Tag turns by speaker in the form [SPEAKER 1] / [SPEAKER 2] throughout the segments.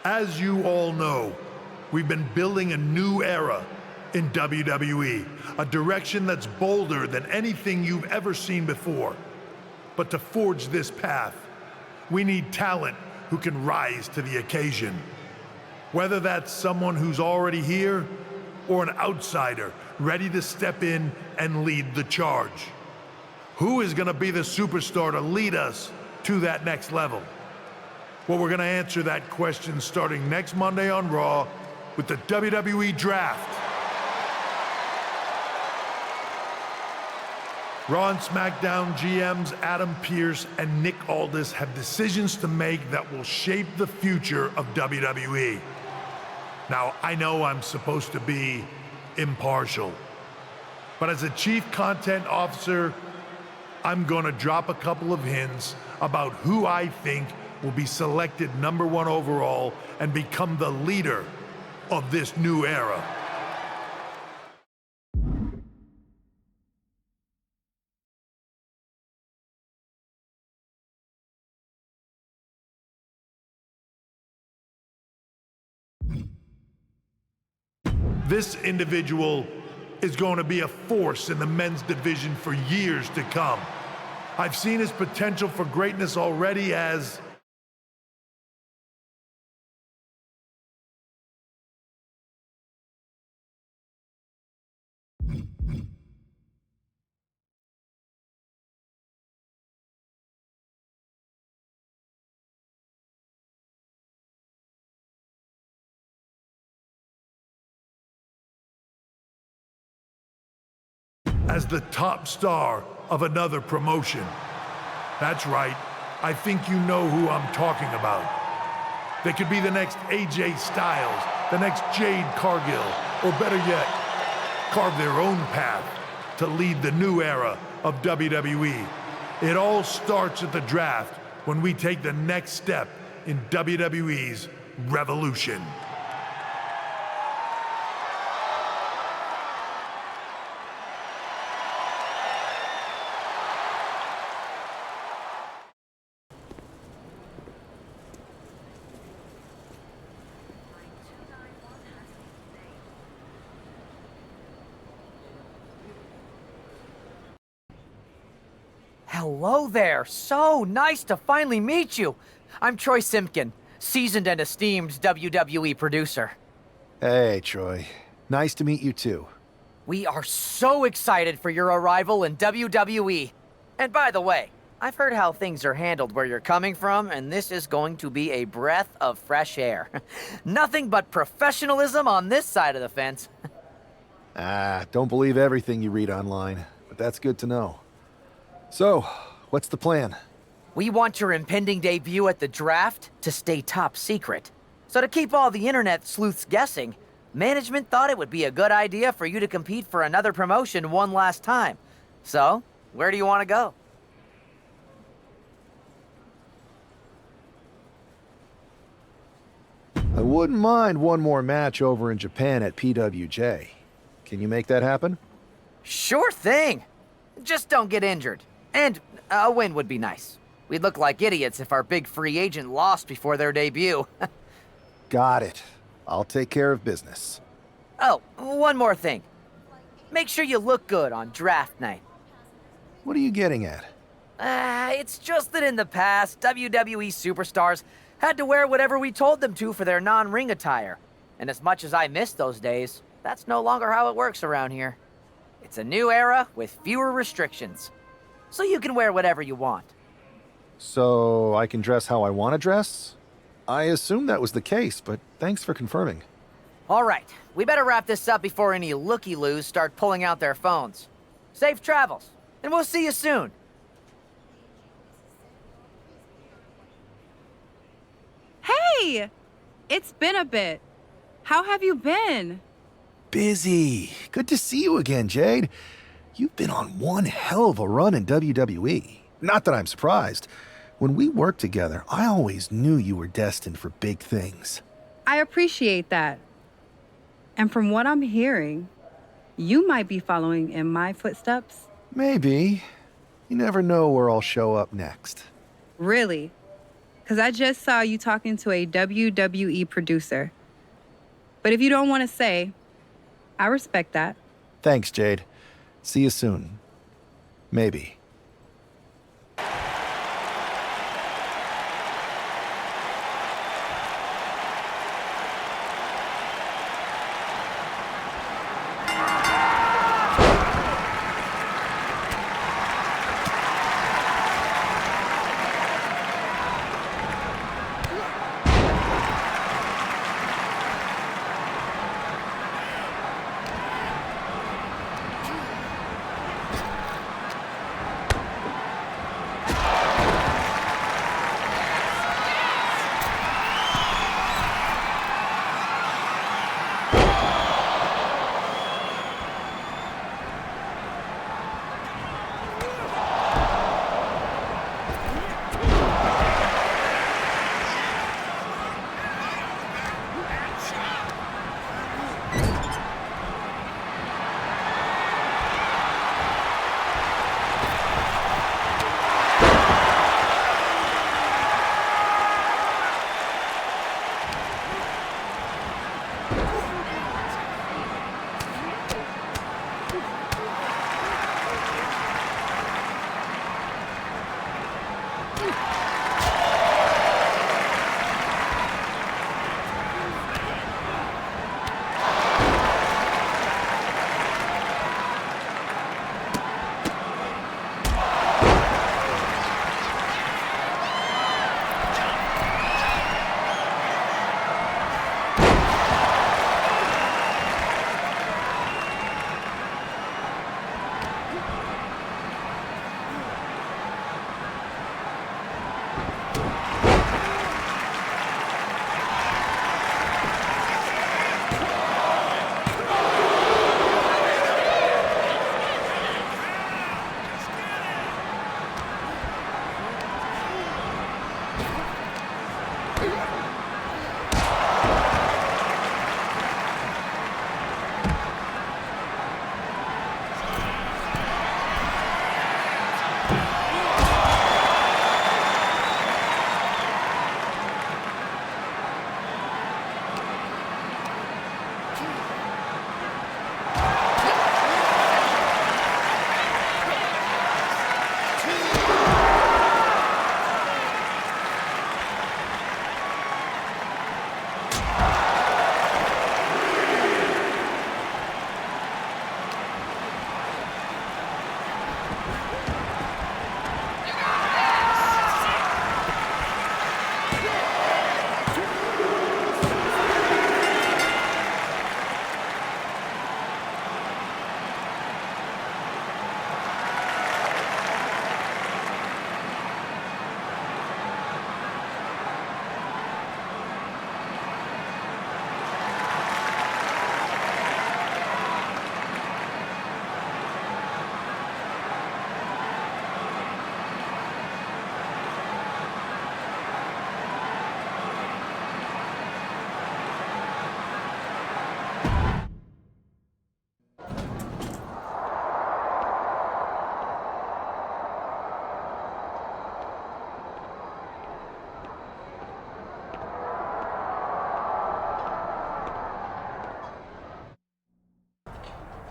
[SPEAKER 1] As you all know, we've been building a new era in WWE, a direction that's bolder than anything you've ever seen before. But to forge this path, we need talent who can rise to the occasion. Whether that's someone who's already here or an outsider ready to step in and lead the charge. Who is going to be the superstar to lead us to that next level? Well, we're going to answer that question starting next Monday on Raw with the WWE Draft. Raw and SmackDown GMs Adam Pearce and Nick Aldis have decisions to make that will shape the future of WWE. Now, I know I'm supposed to be impartial, but as a chief content officer, I'm gonna drop a couple of hints about who I think will be selected #1 overall and become the leader of this new era. This individual is going to be a force in the men's division for years to come. I've seen his potential for greatness already as the top star of another promotion. That's right, I think you know who I'm talking about. They could be the next AJ Styles, the next Jade Cargill, or better yet, carve their own path to lead the new era of WWE. It all starts at the draft when we take the next step in WWE's revolution.
[SPEAKER 2] Hello there. So nice to finally meet you. I'm Troy Simpkin, seasoned and esteemed WWE producer.
[SPEAKER 3] Hey, Troy. Nice to meet you too.
[SPEAKER 2] We are so excited for your arrival in WWE. And by the way, I've heard how things are handled where you're coming from, and this is going to be a breath of fresh air. Nothing but professionalism on this side of the fence.
[SPEAKER 3] Don't believe everything you read online, but that's good to know. So, what's the plan?
[SPEAKER 2] We want your impending debut at the draft to stay top secret. So to keep all the internet sleuths guessing, management thought it would be a good idea for you to compete for another promotion one last time. So, where do you want to go?
[SPEAKER 3] I wouldn't mind one more match over in Japan at PWJ. Can you make that happen?
[SPEAKER 2] Sure thing. Just don't get injured. And a win would be nice. We'd look like idiots if our big free agent lost before their debut.
[SPEAKER 3] Got it. I'll take care of business.
[SPEAKER 2] Oh, one more thing. Make sure you look good on draft night.
[SPEAKER 3] What are you getting at?
[SPEAKER 2] It's just that in the past, WWE superstars had to wear whatever we told them to for their non-ring attire. And as much as I miss those days, that's no longer how it works around here. It's a new era with fewer restrictions. So you can wear whatever you want.
[SPEAKER 3] So I can dress how I want to dress? I assumed that was the case, but thanks for confirming.
[SPEAKER 2] All right, we better wrap this up before any looky-loos start pulling out their phones. Safe travels, and we'll see you soon.
[SPEAKER 4] Hey! It's been a bit. How have you been?
[SPEAKER 3] Busy. Good to see you again, Jade. You've been on one hell of a run in WWE. Not that I'm surprised. When we worked together, I always knew you were destined for big things.
[SPEAKER 4] I appreciate that. And from what I'm hearing, you might be following in my footsteps.
[SPEAKER 3] Maybe. You never know where I'll show up next.
[SPEAKER 4] Really? because I just saw you talking to a WWE producer. But if you don't want to say, I respect that.
[SPEAKER 3] Thanks, Jade. See you soon. Maybe.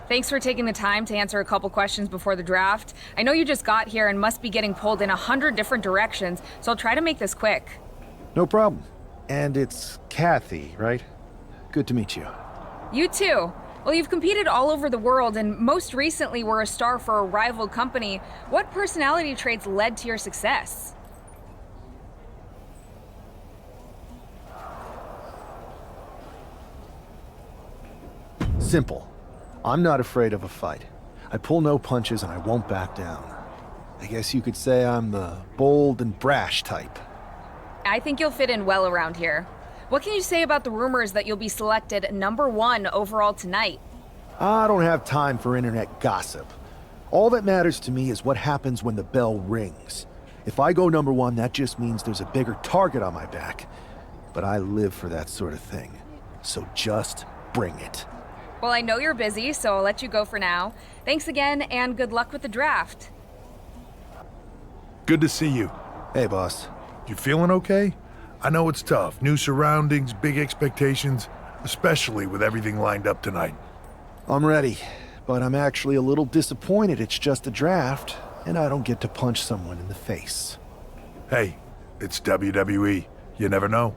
[SPEAKER 5] Thanks for taking the time to answer a couple questions before the draft. I know you just got here and must be getting pulled in 100 different directions, so I'll try to make this quick.
[SPEAKER 3] No problem. And it's Kathy, right? Good to meet you.
[SPEAKER 5] You too. Well, you've competed all over the world and most recently were a star for a rival company. What personality traits led to your success?
[SPEAKER 3] Simple. I'm not afraid of a fight. I pull no punches and I won't back down. I guess you could say I'm the bold and brash type.
[SPEAKER 5] I think you'll fit in well around here. What can you say about the rumors that you'll be selected #1 overall tonight?
[SPEAKER 3] I don't have time for internet gossip. All that matters to me is what happens when the bell rings. If I go #1, that just means there's a bigger target on my back. But I live for that sort of thing. So just bring it.
[SPEAKER 5] Well, I know you're busy, so I'll let you go for now. Thanks again, and good luck with the draft.
[SPEAKER 1] Good to see you.
[SPEAKER 3] Hey, boss.
[SPEAKER 1] You feeling okay? I know it's tough. New surroundings, big expectations, especially with everything lined up tonight.
[SPEAKER 3] I'm ready, but I'm actually a little disappointed it's just a draft, and I don't get to punch someone in the face.
[SPEAKER 1] Hey, it's WWE. You never know.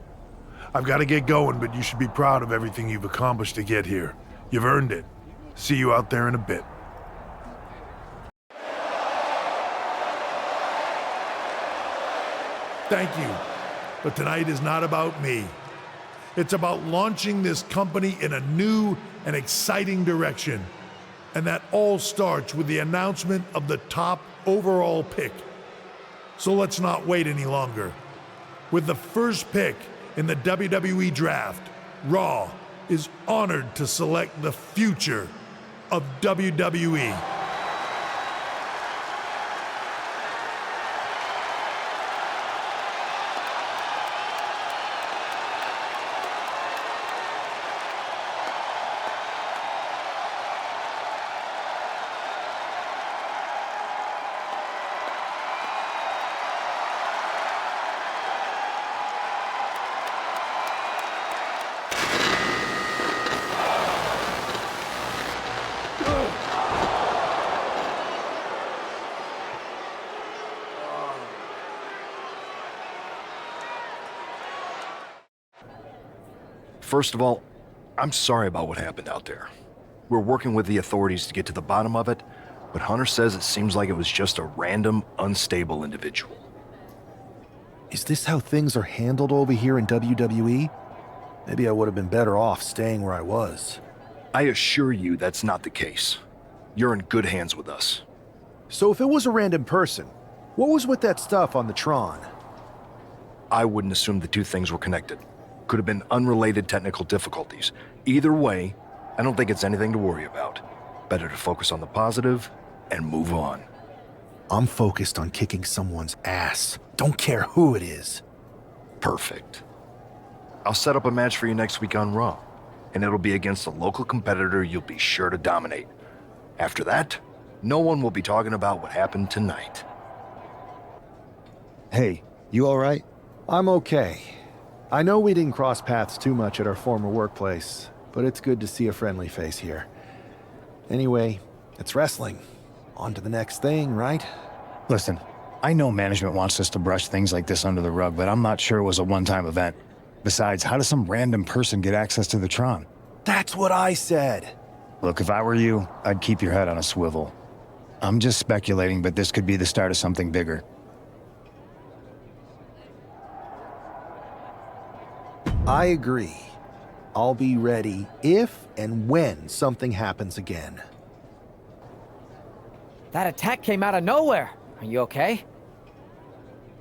[SPEAKER 1] I've got to get going, but you should be proud of everything you've accomplished to get here. You've earned it. See you out there in a bit. Thank you. But tonight is not about me. It's about launching this company in a new and exciting direction. And that all starts with the announcement of the top overall pick. So let's not wait any longer. With the first pick in the WWE Draft, Raw is honored to select the future of WWE.
[SPEAKER 6] First of all, I'm sorry about what happened out there. We're working with the authorities to get to the bottom of it, but Hunter says it seems like it was just a random, unstable individual.
[SPEAKER 3] Is this how things are handled over here in WWE? Maybe I would have been better off staying where I was.
[SPEAKER 6] I assure you that's not the case. You're in good hands with us.
[SPEAKER 3] So if it was a random person, what was with that stuff on the Tron?
[SPEAKER 6] I wouldn't assume the two things were connected. Could have been unrelated technical difficulties. Either way, I don't think it's anything to worry about. Better to focus on the positive and move on.
[SPEAKER 3] I'm focused on kicking someone's ass. Don't care who it is.
[SPEAKER 6] Perfect. I'll set up a match for you next week on Raw, and it'll be against a local competitor you'll be sure to dominate. After that, no one will be talking about what happened tonight.
[SPEAKER 3] Hey, you all right? I'm okay. I know we didn't cross paths too much at our former workplace, but it's good to see a friendly face here. Anyway, it's wrestling. On to the next thing, right?
[SPEAKER 7] Listen, I know management wants us to brush things like this under the rug, but I'm not sure it was a one-time event. Besides, how does some random person get access to the Tron?
[SPEAKER 3] That's what I said.
[SPEAKER 7] Look, if I were you, I'd keep your head on a swivel. I'm just speculating, but this could be the start of something bigger.
[SPEAKER 3] I agree. I'll be ready if and when something happens again.
[SPEAKER 2] That attack came out of nowhere. Are you okay?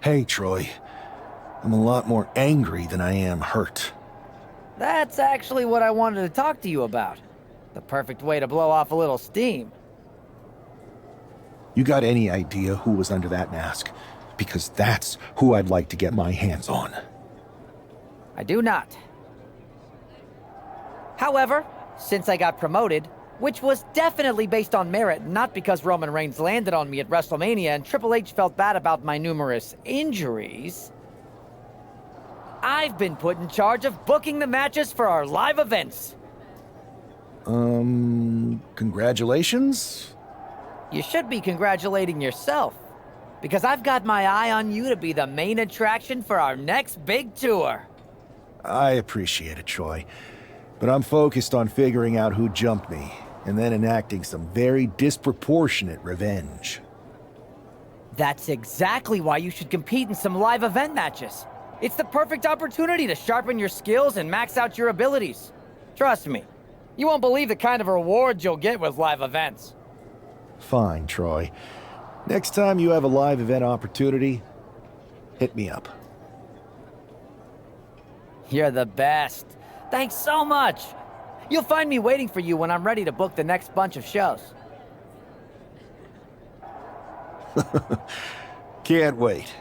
[SPEAKER 3] Hey, Troy. I'm a lot more angry than I am hurt.
[SPEAKER 2] That's actually what I wanted to talk to you about. The perfect way to blow off a little steam.
[SPEAKER 3] You got any idea who was under that mask? Because that's who I'd like to get my hands on.
[SPEAKER 2] I do not. However, since I got promoted, which was definitely based on merit, not because Roman Reigns landed on me at WrestleMania and Triple H felt bad about my numerous injuries, I've been put in charge of booking the matches for our live events.
[SPEAKER 3] Congratulations?
[SPEAKER 2] You should be congratulating yourself, because I've got my eye on you to be the main attraction for our next big tour.
[SPEAKER 3] I appreciate it, Troy. But I'm focused on figuring out who jumped me, and then enacting some very disproportionate revenge.
[SPEAKER 2] That's exactly why you should compete in some live event matches. It's the perfect opportunity to sharpen your skills and max out your abilities. Trust me, you won't believe the kind of rewards you'll get with live events.
[SPEAKER 3] Fine, Troy. Next time you have a live event opportunity, hit me up.
[SPEAKER 2] You're the best. Thanks so much. You'll find me waiting for you when I'm ready to book the next bunch of shows.
[SPEAKER 3] Can't wait.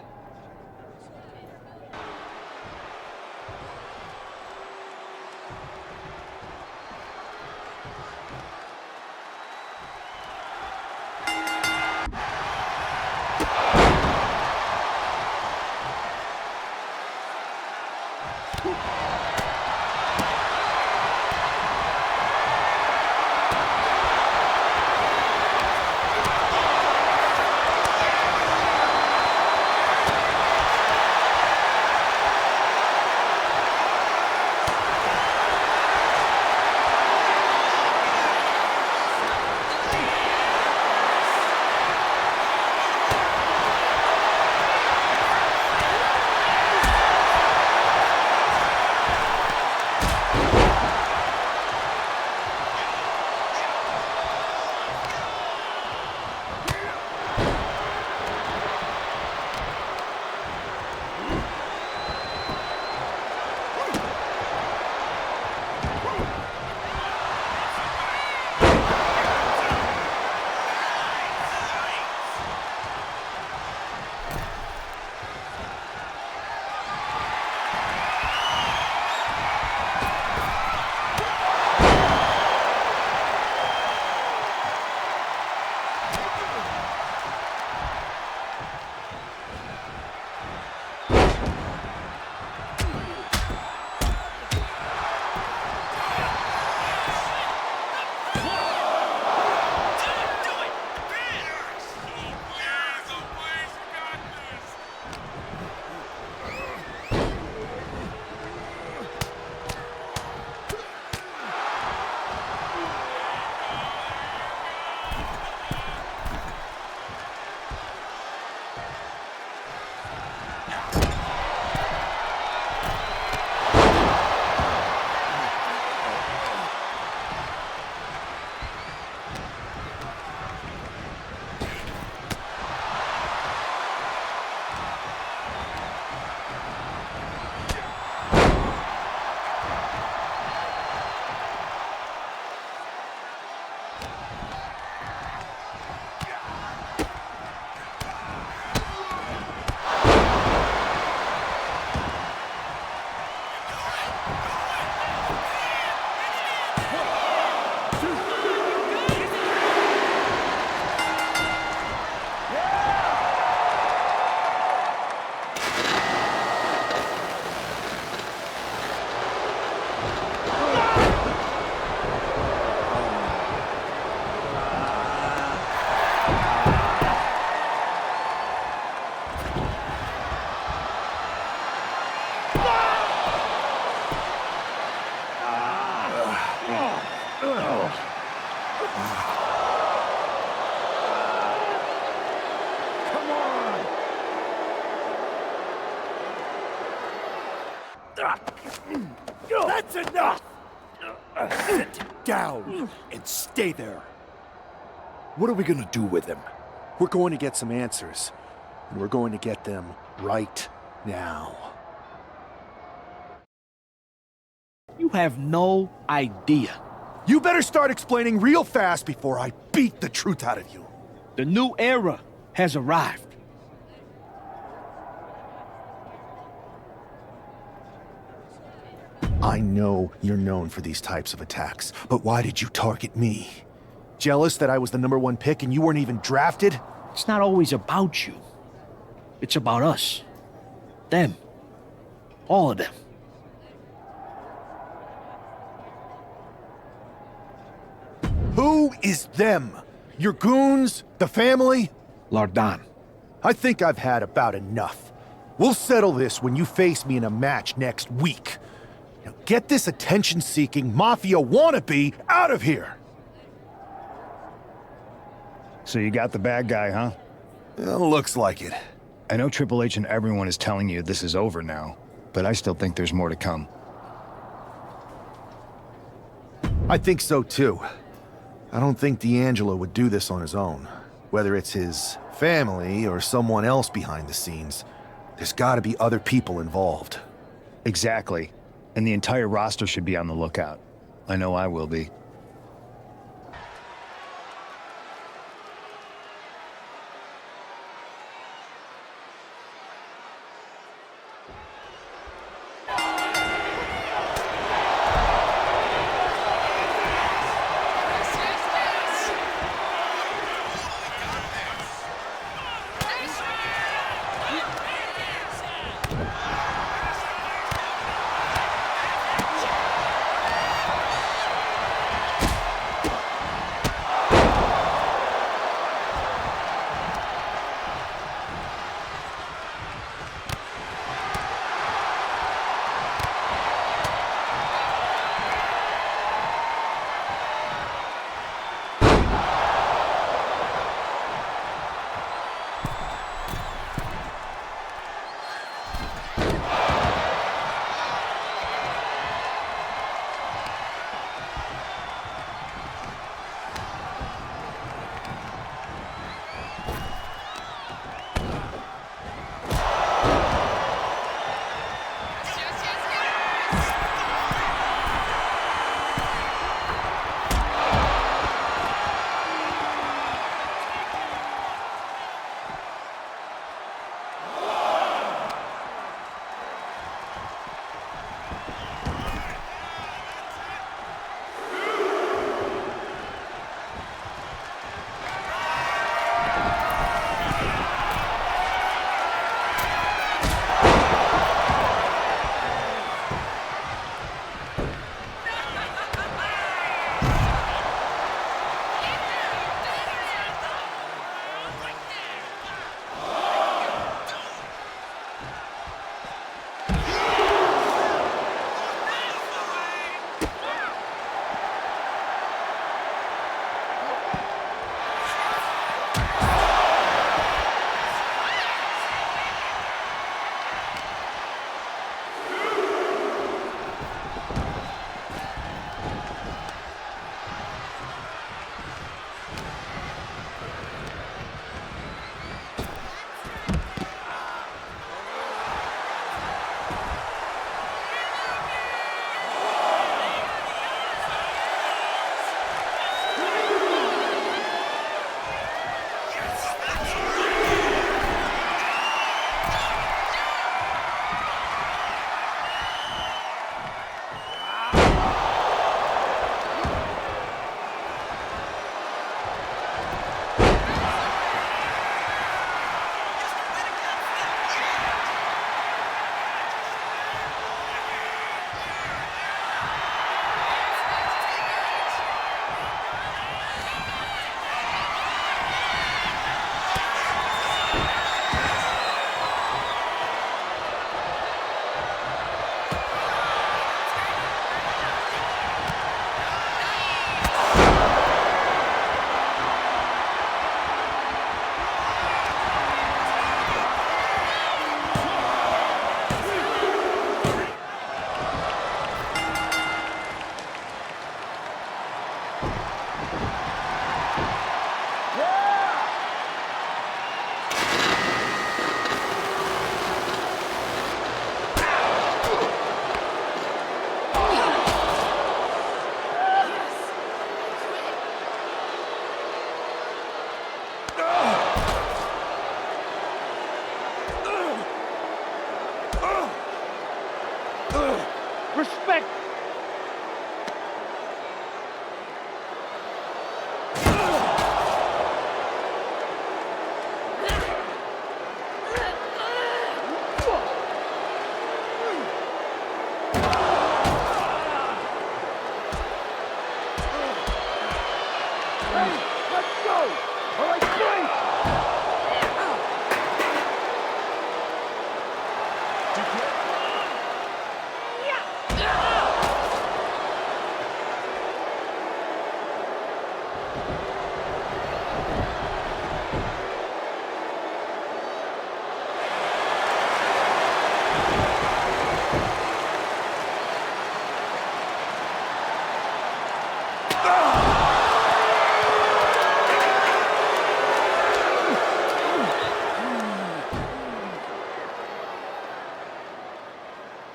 [SPEAKER 8] Come on! That's enough! Sit down and stay there.
[SPEAKER 6] What are we gonna do with him?
[SPEAKER 3] We're going to get some answers, and we're going to get them right now.
[SPEAKER 8] You have no idea.
[SPEAKER 3] You better start explaining real fast before I beat the truth out of you.
[SPEAKER 8] The new era has arrived.
[SPEAKER 3] I know you're known for these types of attacks, but why did you target me? Jealous that I was the #1 pick and you weren't even drafted?
[SPEAKER 8] It's not always about you. It's about us. Them. All of them.
[SPEAKER 3] Who is them? Your goons? The family?
[SPEAKER 8] Lardan.
[SPEAKER 3] I think I've had about enough. We'll settle this when you face me in a match next week. Now get this attention-seeking mafia wannabe out of here!
[SPEAKER 7] So you got the bad guy, huh?
[SPEAKER 3] Well, looks like it.
[SPEAKER 7] I know Triple H and everyone is telling you this is over now, but I still think there's more to come.
[SPEAKER 3] I think so too. I don't think D'Angelo would do this on his own. Whether it's his family or someone else behind the scenes, there's gotta be other people involved.
[SPEAKER 7] Exactly. And the entire roster should be on the lookout. I know I will be.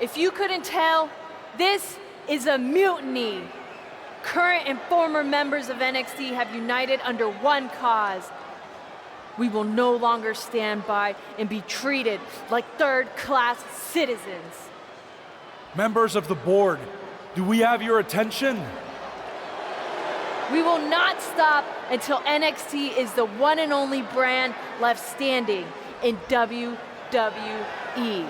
[SPEAKER 9] If you couldn't tell, this is a mutiny. Current and former members of NXT have united under one cause. We will no longer stand by and be treated like third-class citizens.
[SPEAKER 10] Members of the board, do we have your attention?
[SPEAKER 9] We will not stop until NXT is the one and only brand left standing in WWE.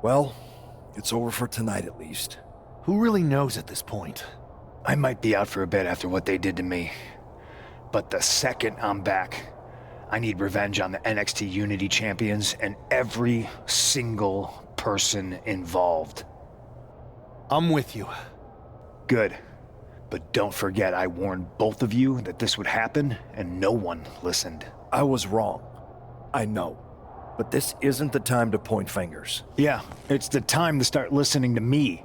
[SPEAKER 6] Well, it's over for tonight at least.
[SPEAKER 3] Who really knows at this point?
[SPEAKER 7] I might be out for a bit after what they did to me. But the second I'm back, I need revenge on the NXT Unity Champions and every single person involved.
[SPEAKER 3] I'm with you.
[SPEAKER 7] Good. But don't forget I warned both of you that this would happen, and no one listened.
[SPEAKER 6] I was wrong. I know. But this isn't the time to point fingers.
[SPEAKER 7] Yeah, it's the time to start listening to me.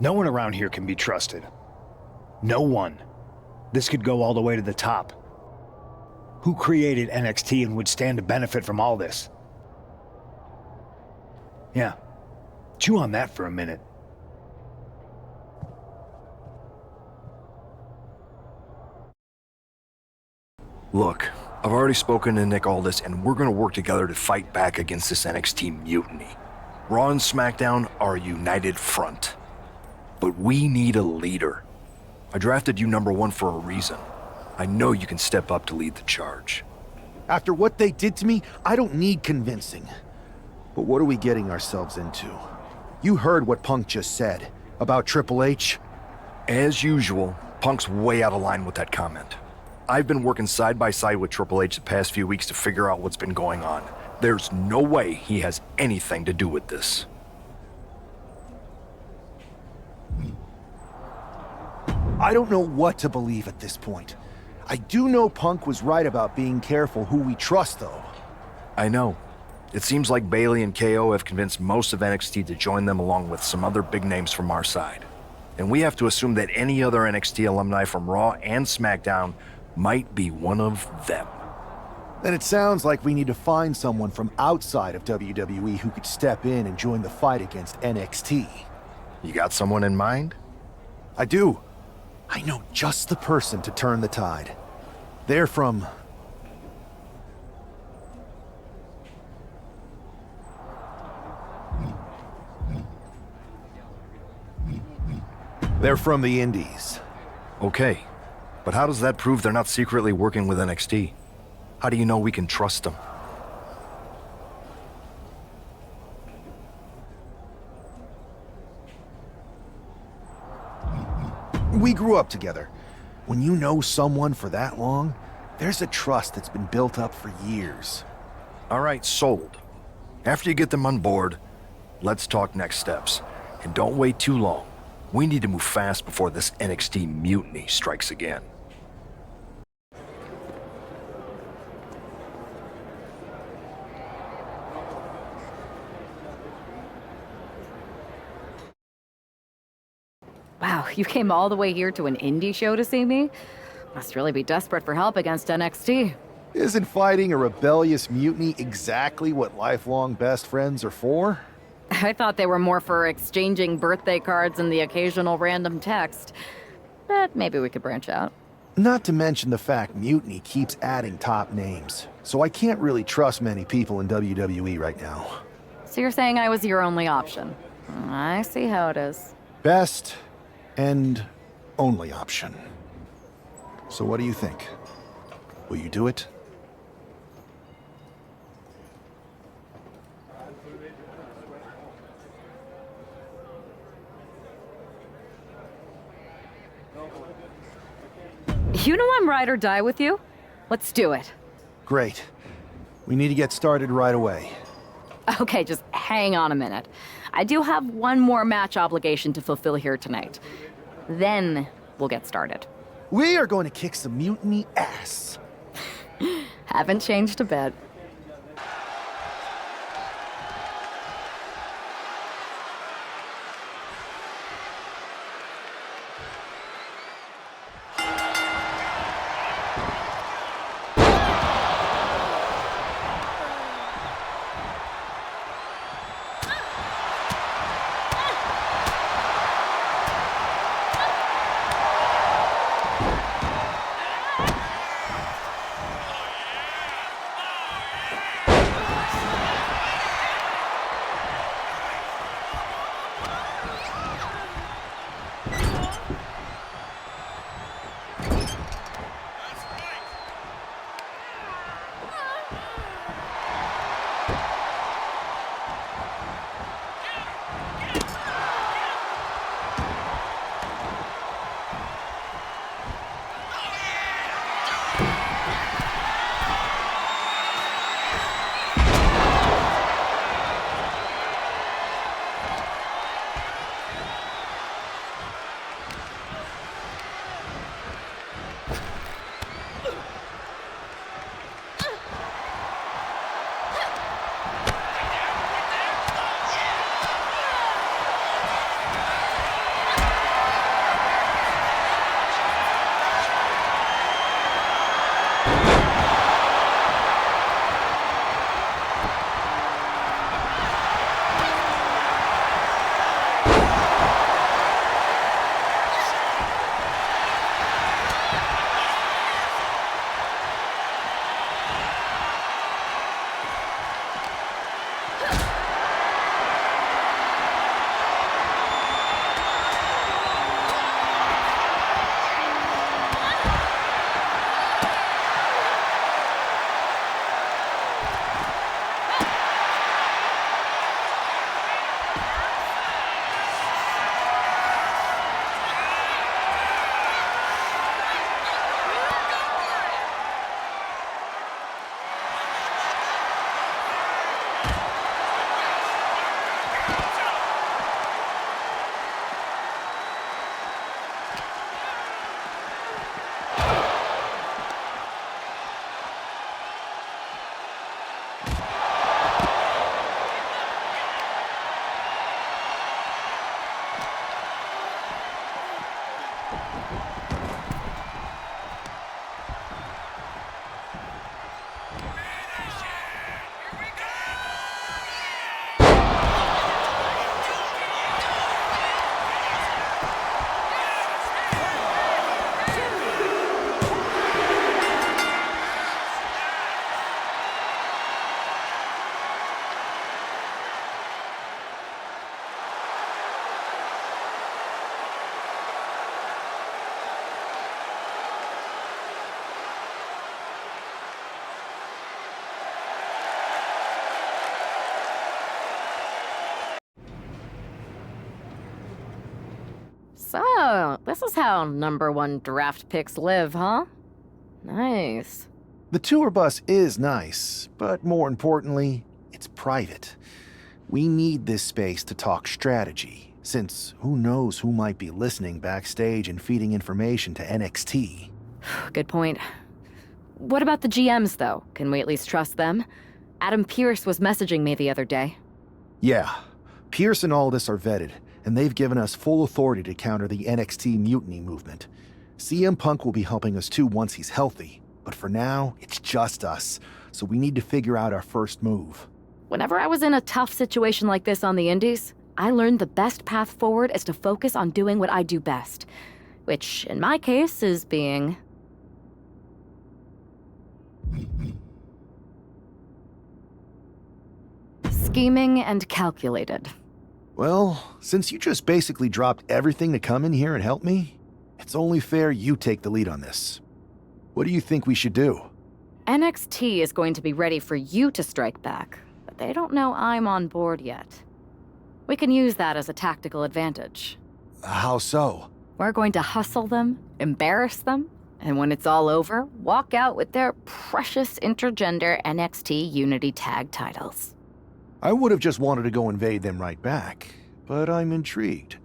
[SPEAKER 7] No one around here can be trusted. No one. This could go all the way to the top. Who created NXT and would stand to benefit from all this? Yeah. Chew on that for a minute.
[SPEAKER 6] Look, I've already spoken to Nick Aldis, and we're gonna work together to fight back against this NXT mutiny. Raw and SmackDown are a united front. But we need a leader. I drafted you #1 for a reason. I know you can step up to lead the charge.
[SPEAKER 3] After what they did to me, I don't need convincing. But what are we getting ourselves into? You heard what Punk just said about Triple H.
[SPEAKER 6] As usual, Punk's way out of line with that comment. I've been working side by side with Triple H the past few weeks to figure out what's been going on. There's no way he has anything to do with this.
[SPEAKER 3] I don't know what to believe at this point. I do know Punk was right about being careful who we trust, though.
[SPEAKER 6] I know. It seems like Bayley and KO have convinced most of NXT to join them along with some other big names from our side. And we have to assume that any other NXT alumni from Raw and SmackDown might be one of them.
[SPEAKER 3] Then it sounds like we need to find someone from outside of WWE who could step in and join the fight against NXT.
[SPEAKER 6] You got someone in mind?
[SPEAKER 3] I do. I know just the person to turn the tide. They're from... They're from the Indies.
[SPEAKER 6] Okay, but how does that prove they're not secretly working with NXT? How do you know we can trust them?
[SPEAKER 3] We grew up together. When you know someone for that long, there's a trust that's been built up for years.
[SPEAKER 6] All right, sold. After you get them on board, let's talk next steps. And don't wait too long. We need to move fast before this NXT mutiny strikes again.
[SPEAKER 11] Wow, you came all the way here to an indie show to see me? Must really be desperate for help against NXT.
[SPEAKER 3] Isn't fighting a rebellious mutiny exactly what lifelong best friends are for?
[SPEAKER 11] I thought they were more for exchanging birthday cards and the occasional random text. But maybe we could branch out.
[SPEAKER 3] Not to mention the fact Mutiny keeps adding top names, so I can't really trust many people in WWE right now.
[SPEAKER 11] So you're saying I was your only option? I see how it is.
[SPEAKER 3] best and only option. So what do you think? Will you do it?
[SPEAKER 11] You know I'm ride or die with you. Let's do it.
[SPEAKER 3] Great. We need to get started right away.
[SPEAKER 11] Okay, just hang on a minute. I do have one more match obligation to fulfill here tonight. Then we'll get started.
[SPEAKER 3] We are going to kick some mutiny ass.
[SPEAKER 11] Haven't changed a bit. So, this is how #1 draft picks live, huh? Nice.
[SPEAKER 3] The tour bus is nice, but more importantly, it's private. We need this space to talk strategy, since who knows who might be listening backstage and feeding information to NXT.
[SPEAKER 11] Good point. What about the GMs, though? Can we at least trust them? Adam Pearce was messaging me the other day.
[SPEAKER 3] Yeah, Pierce and Aldis are vetted, and they've given us full authority to counter the NXT mutiny movement. CM Punk will be helping us too once he's healthy, but for now, it's just us, so we need to figure out our first move.
[SPEAKER 11] Whenever I was in a tough situation like this on the Indies, I learned the best path forward is to focus on doing what I do best, which, in my case, is being... scheming and calculated.
[SPEAKER 3] Well, since you just basically dropped everything to come in here and help me, it's only fair you take the lead on this. What do you think we should do?
[SPEAKER 11] NXT is going to be ready for you to strike back, but they don't know I'm on board yet. We can use that as a tactical advantage.
[SPEAKER 3] How so?
[SPEAKER 11] We're going to hustle them, embarrass them, and when it's all over, walk out with their precious intergender NXT Unity Tag titles.
[SPEAKER 3] I would have just wanted to go invade them right back, but I'm intrigued.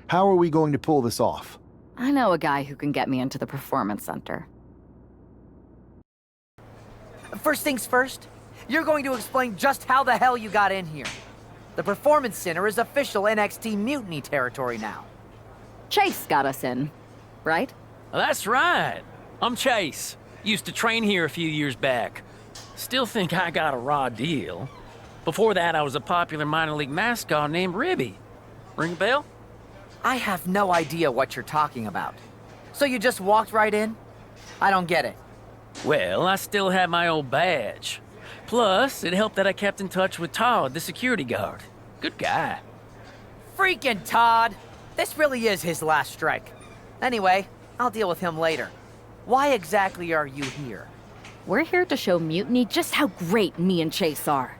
[SPEAKER 3] How are we going to pull this off?
[SPEAKER 11] I know a guy who can get me into the Performance Center.
[SPEAKER 2] First things first, you're going to explain just how the hell you got in here. The Performance Center is official NXT Mutiny territory now.
[SPEAKER 11] Chase got us in, right?
[SPEAKER 12] That's right. I'm Chase. Used to train here a few years back. Still think I got a raw deal. Before that, I was a popular minor league mascot named Ribby. Ring a bell?
[SPEAKER 2] I have no idea what you're talking about. So you just walked right in? I don't get it.
[SPEAKER 12] Well, I still had my old badge. Plus, it helped that I kept in touch with Todd, the security guard. Good guy.
[SPEAKER 2] Freaking Todd! This really is his last strike. Anyway, I'll deal with him later. Why exactly are you here?
[SPEAKER 11] We're here to show Mutiny just how great me and Chase are.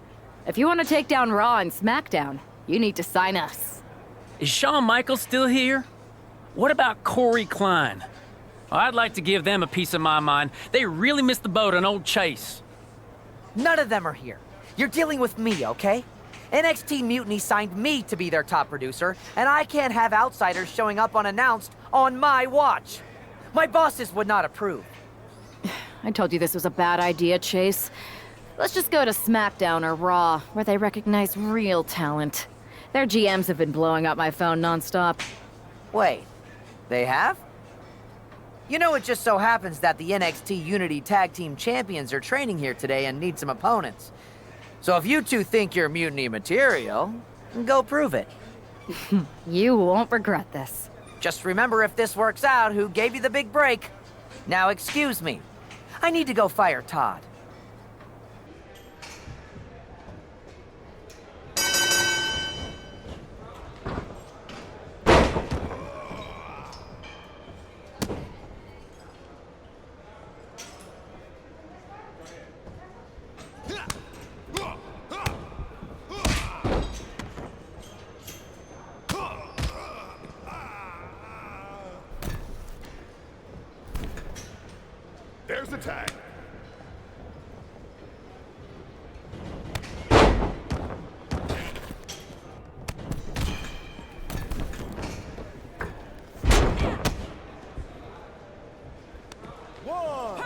[SPEAKER 11] If you want to take down Raw and SmackDown, you need to sign us.
[SPEAKER 12] Is Shawn Michaels still here? What about Corey Klein? I'd like to give them a piece of my mind. They really missed the boat on old Chase.
[SPEAKER 2] None of them are here. You're dealing with me, okay? NXT Mutiny signed me to be their top producer, and I can't have outsiders showing up unannounced on my watch. My bosses would not approve.
[SPEAKER 11] I told you this was a bad idea, Chase. Let's just go to SmackDown or Raw, where they recognize real talent. Their GMs have been blowing up my phone nonstop.
[SPEAKER 2] Wait, they have? You know, it just so happens that the NXT Unity Tag Team Champions are training here today and need some opponents. So if you two think you're Mutiny material, go prove it.
[SPEAKER 11] You won't regret this.
[SPEAKER 2] Just remember, if this works out, who gave you the big break. Now excuse me. I need to go fire Todd.
[SPEAKER 13] There's the tag. One.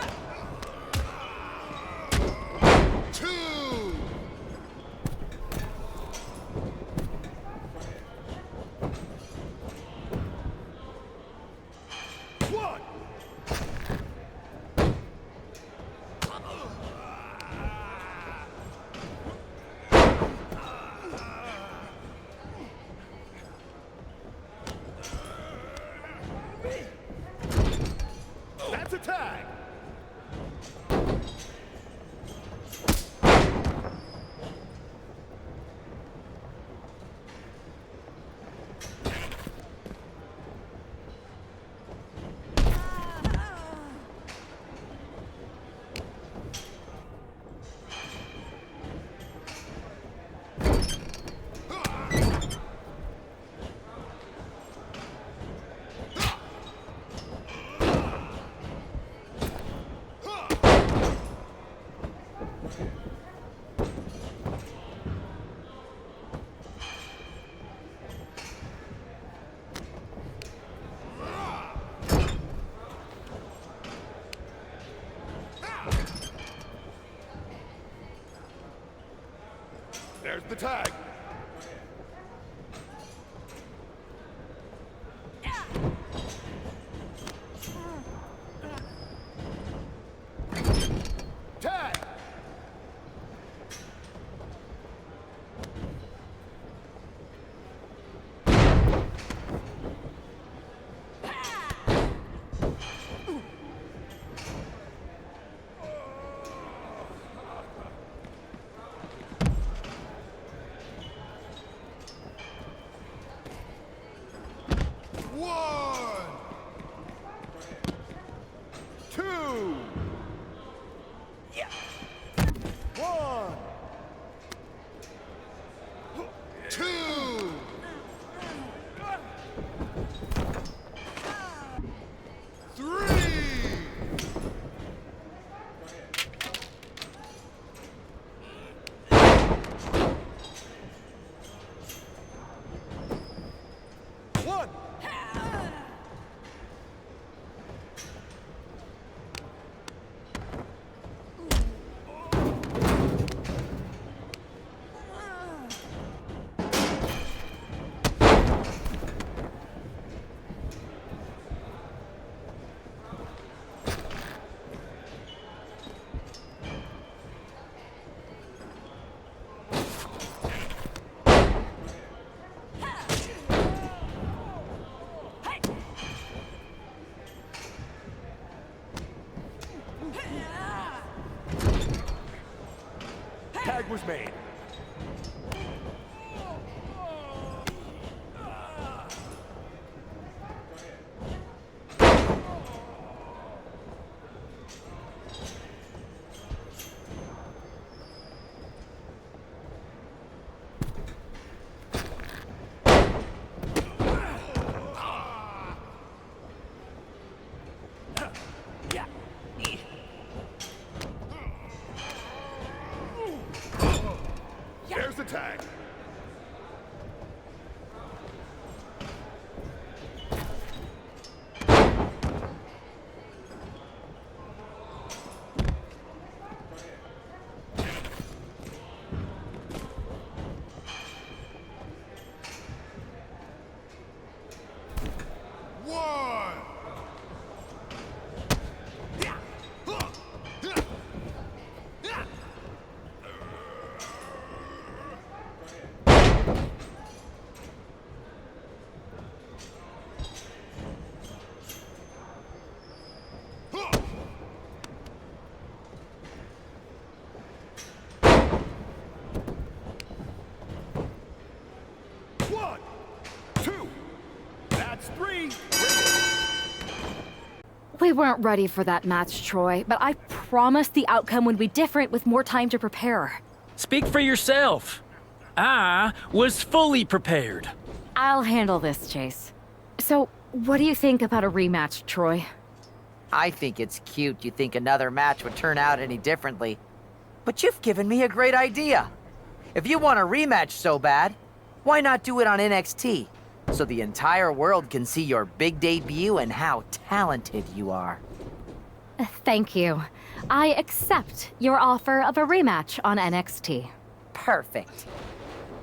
[SPEAKER 13] Two. One. That's a tag. There's the tag. Tag.
[SPEAKER 10] Tag was made.
[SPEAKER 13] There's the tag. One. One, two, that's three.
[SPEAKER 11] We weren't ready for that match, Troy, but I promised the outcome would be different with more time to prepare.
[SPEAKER 12] Speak for yourself. I was fully prepared.
[SPEAKER 11] I'll handle this, Chase. So, what do you think about a rematch, Troy?
[SPEAKER 2] I think it's cute you think another match would turn out any differently. But you've given me a great idea. If you want a rematch so bad, why not do it on NXT? So the entire world can see your big debut and how talented you are.
[SPEAKER 11] Thank you. I accept your offer of a rematch on NXT.
[SPEAKER 2] Perfect.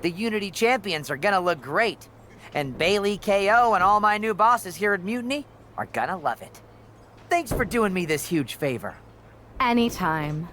[SPEAKER 2] The Unity Champions are gonna look great. And Bailey, KO, and all my new bosses here at Mutiny are gonna love it. Thanks for doing me this huge favor.
[SPEAKER 11] Anytime.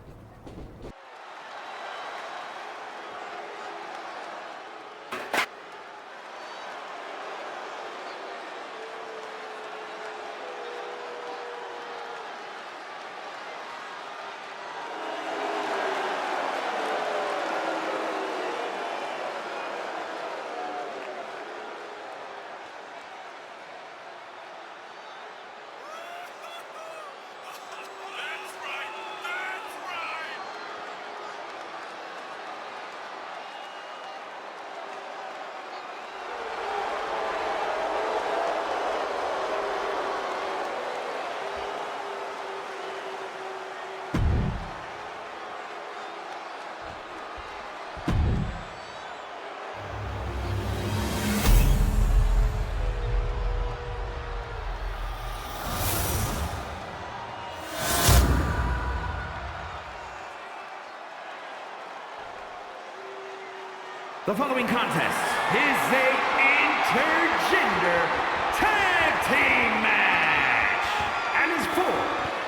[SPEAKER 14] The following contest is a intergender tag team match and is for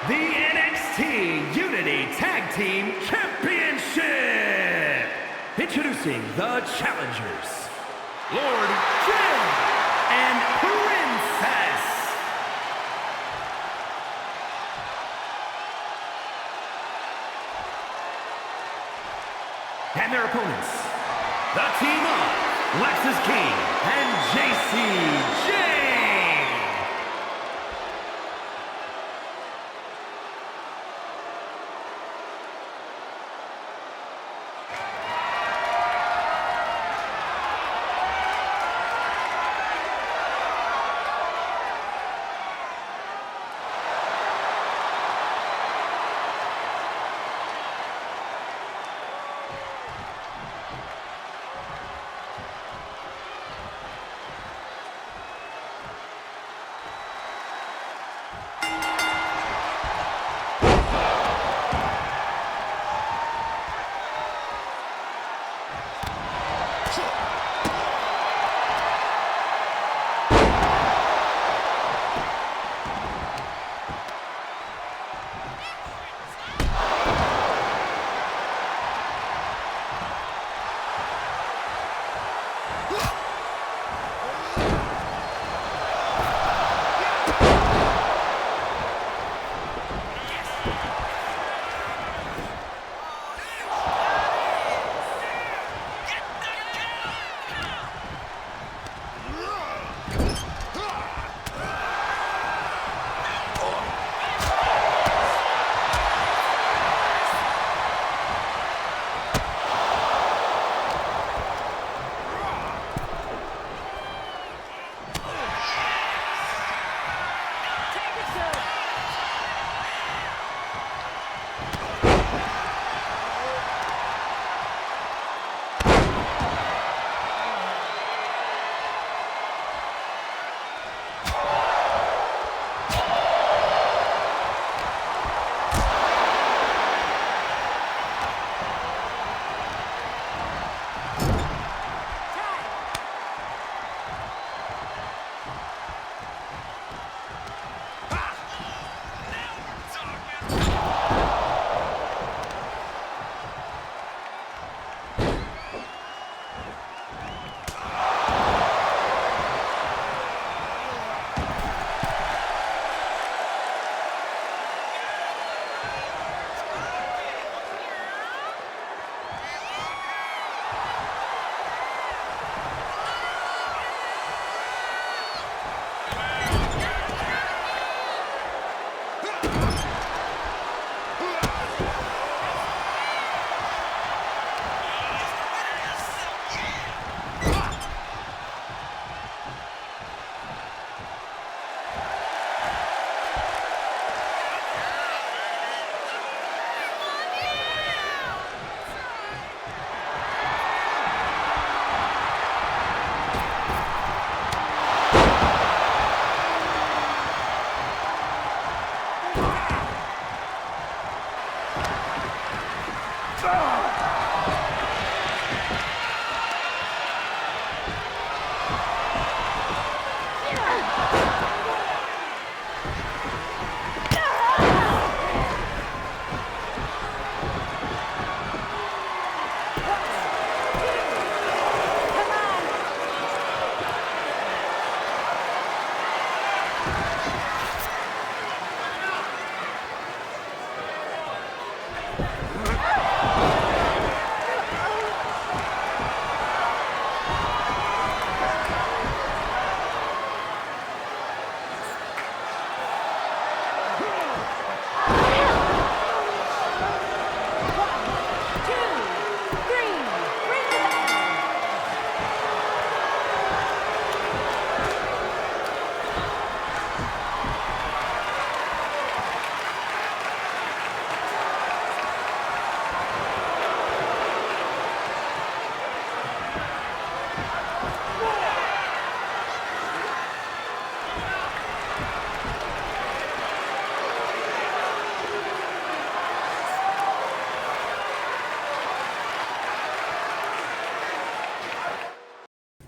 [SPEAKER 14] the NXT Unity Tag Team Championship. Introducing the challengers, Lord Jim and Princess. And their opponents, the team of Lexus King and JC Jane.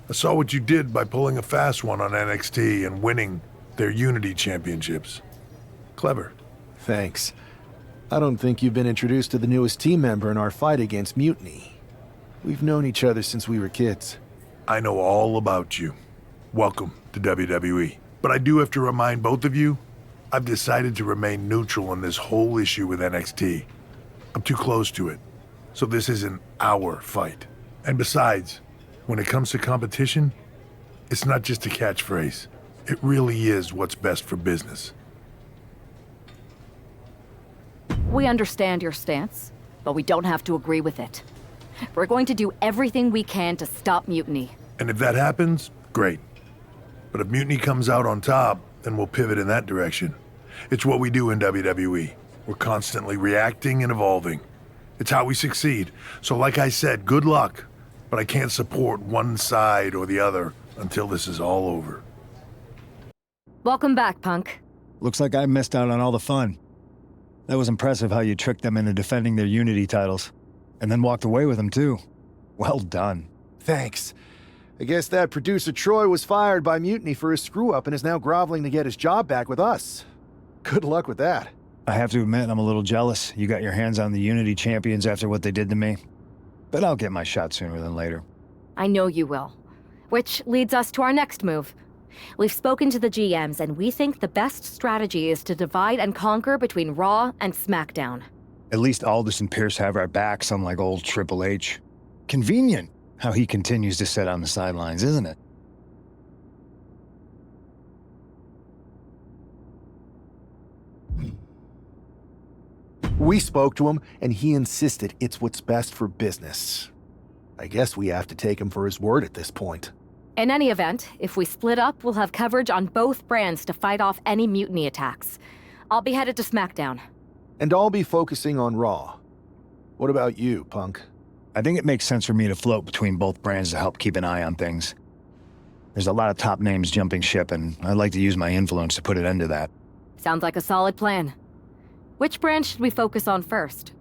[SPEAKER 1] I saw what you did by pulling a fast one on NXT and winning their Unity Championships. Clever.
[SPEAKER 3] Thanks. I don't think you've been introduced to the newest team member in our fight against Mutiny. We've known each other since we were kids.
[SPEAKER 1] I know all about you. Welcome to WWE. But I do have to remind both of you, I've decided to remain neutral in this whole issue with NXT. I'm too close to it, so this isn't our fight. And besides, when it comes to competition, it's not just a catchphrase. It really is what's best for business.
[SPEAKER 11] We understand your stance, but we don't have to agree with it. We're going to do everything we can to stop Mutiny.
[SPEAKER 1] And if that happens, great. But if Mutiny comes out on top, then we'll pivot in that direction. It's what we do in WWE. We're constantly reacting and evolving. It's how we succeed. So like I said, good luck. But I can't support one side or the other until this is all over.
[SPEAKER 11] Welcome back, Punk.
[SPEAKER 7] Looks like I missed out on all the fun. That was impressive how you tricked them into defending their Unity titles. And then walked away with them, too. Well done.
[SPEAKER 3] Thanks. I guess that producer Troy was fired by Mutiny for his screw-up and is now groveling to get his job back with us. Good luck with that.
[SPEAKER 7] I have to admit, I'm a little jealous. You got your hands on the Unity champions after what they did to me. But I'll get my shot sooner than later.
[SPEAKER 11] I know you will. Which leads us to our next move. We've spoken to the GMs, and we think the best strategy is to divide and conquer between Raw and SmackDown.
[SPEAKER 7] At least Aldous and Pierce have our backs, unlike old Triple H. Convenient how he continues to sit on the sidelines, isn't it?
[SPEAKER 3] We spoke to him, and he insisted it's what's best for business. I guess we have to take him for his word at this point.
[SPEAKER 11] In any event, if we split up, we'll have coverage on both brands to fight off any Mutiny attacks. I'll be headed to SmackDown.
[SPEAKER 3] And I'll be focusing on Raw. What about you, Punk?
[SPEAKER 7] I think it makes sense for me to float between both brands to help keep an eye on things. There's a lot of top names jumping ship, and I'd like to use my influence to put an end to that.
[SPEAKER 11] Sounds like a solid plan. Which brand should we focus on first?